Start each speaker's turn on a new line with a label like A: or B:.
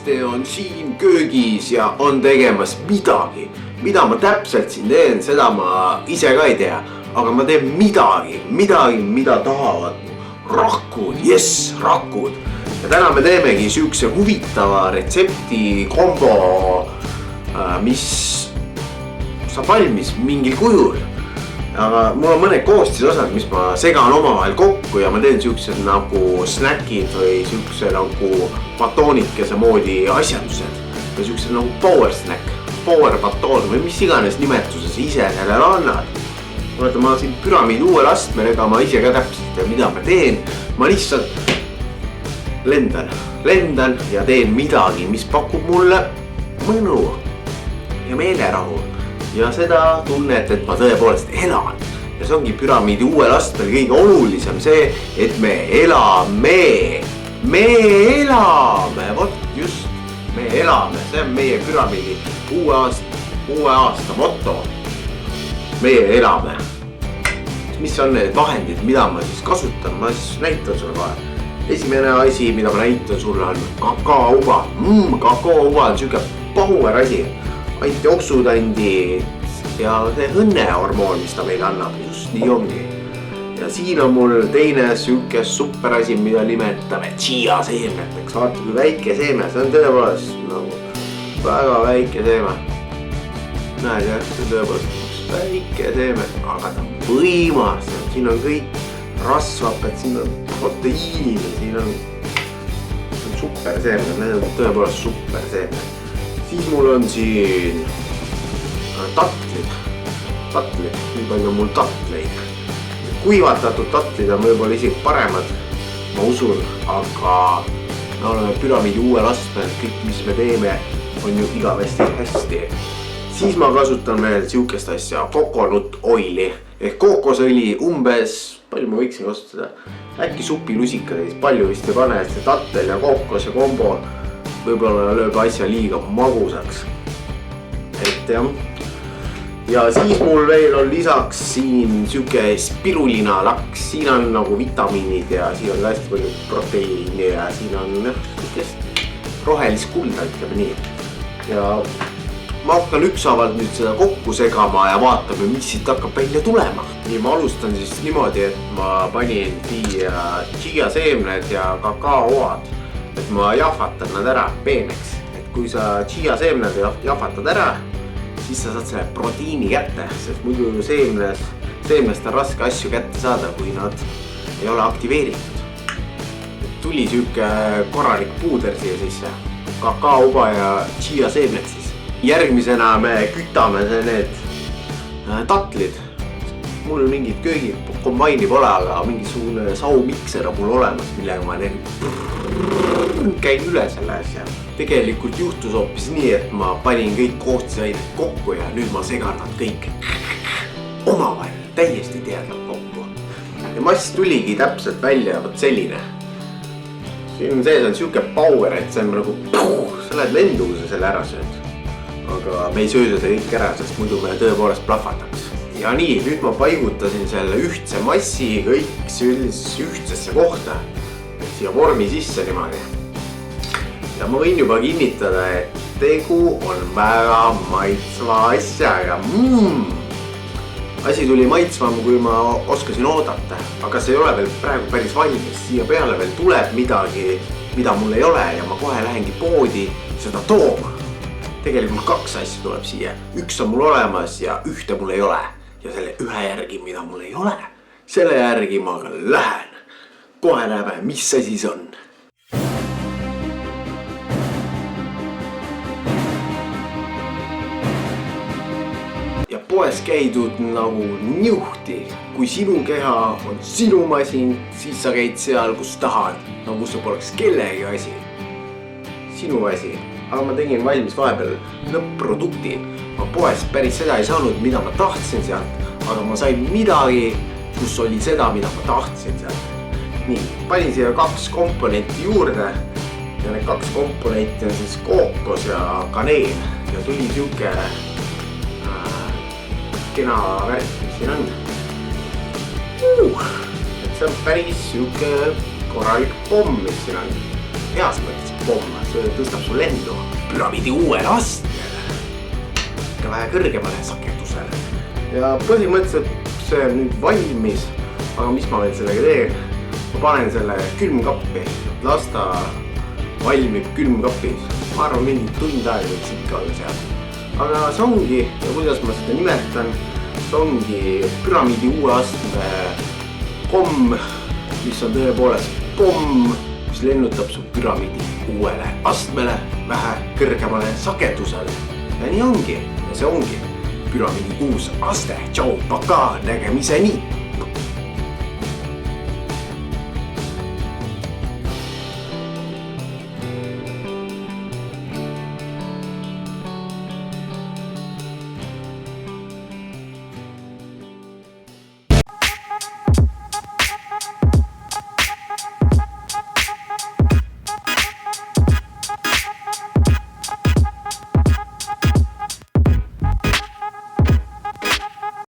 A: Laste on siin köögis ja on tegemas midagi. Mida ma täpselt siin teen, seda ma ise ka ei tea. Aga ma teen midagi, mida tahavad rakud, jess, rakud. Ja täna me teemegi sihukese huvitava retsepti kombo, mis saab valmis mingil kujul. Aga mul on mõned koostisosad, mis ma segan omavahel kokku ja ma teen sihukesed nagu snäkid või sihukese nagu batoonikese moodi asjandused. Või sihukesed nagu power snack, power batoon või mis iganes nimetuses ise sellele annad. Vaata, ma siin püramiidi uuel astmel, ega ma ise ka täpselt, mida ma teen. Ma lihtsalt lendan ja teen midagi, mis pakub mulle mõnu ja meelerahu. Ja seda tunnet, et ma tõepoolest elan. Ja see ongi püramiidi uuel astmel kõige olulisem see, et me elame. Me elame, vot just, me elame. See on meie püramiidi uue aasta motto. Meie elame. Mis on need vahendid, mida ma siis kasutan? Ma siis näitan sulle kohe. Esimene asi, mida ma näitan sulle on kakaouba. Kakaouba on siuke power asi. Antioksudandid ja see õnnehormoon, mis ta meile annab, just nii ongi. Ja siin on mul teine siuke super asi, mida nimetame chia seemneteks. Vaata kui väike seeme, see on tõepoolest nagu väga väike seeme. Näed jah, see on tõepoolest väike seeme, aga ta on võimas. Siin on kõik rasvaped, siin on proteiini, siin on super seemned, need on tõepoolest super seemned. Siis mul on siin tatlid, nii palju on mul tatleid. Kuivatatud tatlid on võib-olla isegi paremad, ma usun, aga me oleme püramiidi uuel astmel, kõik mis me teeme on ju igavesti hästi. Siis ma kasutan veel siukest asja, coconut oili ehk kookosõli umbes, palju ma võiksin kasutada, äkki supilusikad, palju vist ei pane, et see tattel ja kookose kombo võib-olla lööb asja liiga magusaks. Et jah. Ja siis mul veel on lisaks siin siuke spirulina laks. Siin on nagu vitamiinid ja siin on hästi palju proteiini ja siin on rohelist kulda, ütleme nii. Ja ma hakkan üksaavalt nüüd seda kokku segama ja vaatame, mis siit hakkab välja tulema. Nii ma alustan siis niimoodi, et ma panin siia chia seemned ja kakaooad. Et ma jahvatan nad ära peeneks. Et kui sa chia seemned jahvatad ära, siis sa saad selle proteiini kätte, sest muidu seemnest on raske asju kätte saada, kui nad ei ole aktiveeritud. Tuli siuke korralik puuder siia sisse, kakaouba ja chia seemned siis. Järgmisena me kütame need tatlid. Mul mingit köögikombaini pole, aga mingisugune saumikser on mul olemas, millega ma käin üle selle asja. Tegelikult juhtus hoopis nii, et ma panin kõik koostisained kokku ja nüüd ma segan nad kõik omavahel täiesti teadlalt kokku. Ja mass tuligi täpselt välja võt selline. Siin sees on siuke power, et see on nagu sa lähed lendu, kui sa selle ära sööd. Aga me ei söö seda kõik ära, sest muidu me tõepoolest plahvataks. Ja nii, nüüd ma paigutasin selle ühtse massi kõik ühtsesse kohta. Siia vormi sisse niimoodi. Ja ma võin juba kinnitada, et tegu on väga maitsva asjaga. Asi tuli maitsvam, kui ma oskasin oodata. Aga see ei ole veel praegu päris valmis. Siia peale veel tuleb midagi, mida mul ei ole ja ma kohe lähengi poodi seda tooma. Tegelikult 2 asja tuleb siia. Üks on mul olemas ja ühte mul ei ole. Ja selle ühe järgi, mida mul ei ole, selle järgi ma ka lähen. Kohe näeme, mis see siis on. Ja poes käidud nagu niuhti. Kui sinu keha on sinu masin, siis sa käid seal, kus tahad. Nagu see poleks kellegi asi. Sinu asi. Aga ma tegin valmis vahepeal lõpp-produkti. Ma poes päris seda ei saanud, mida ma tahtsin sealt, aga ma sain midagi, kus oli seda, mida ma tahtsin sealt. Nii, panin siia 2 komponenti juurde ja need 2 komponenti on siis kookos ja kaneel ja tuli siuke kena värk, mis siin on. Et see on päris siuke korralik pomm, mis siin on. Heas mõttes pomm, see tõstab su lendu püramiidi uuele astmele, ikka vähe kõrgemale sagedusele. Ja põhimõtteliselt see on nüüd valmis, aga mis ma veel sellega teen? Ma panen selle külmkappi, las ta valmib külmkapis. Ma arvan, mingi tund aega võiks ikka olla seal. Aga see ongi, ja kuidas ma seda nimetan, see ongi püramiidi uue astme komm, mis on tõepoolest pomm, mis lennutab su püramiidi uuele astmele, vähe kõrgemale sagedusele. Ja nii ongi, ja see ongi püramiidi uus aste. Tšau, pakaa, nägemiseni!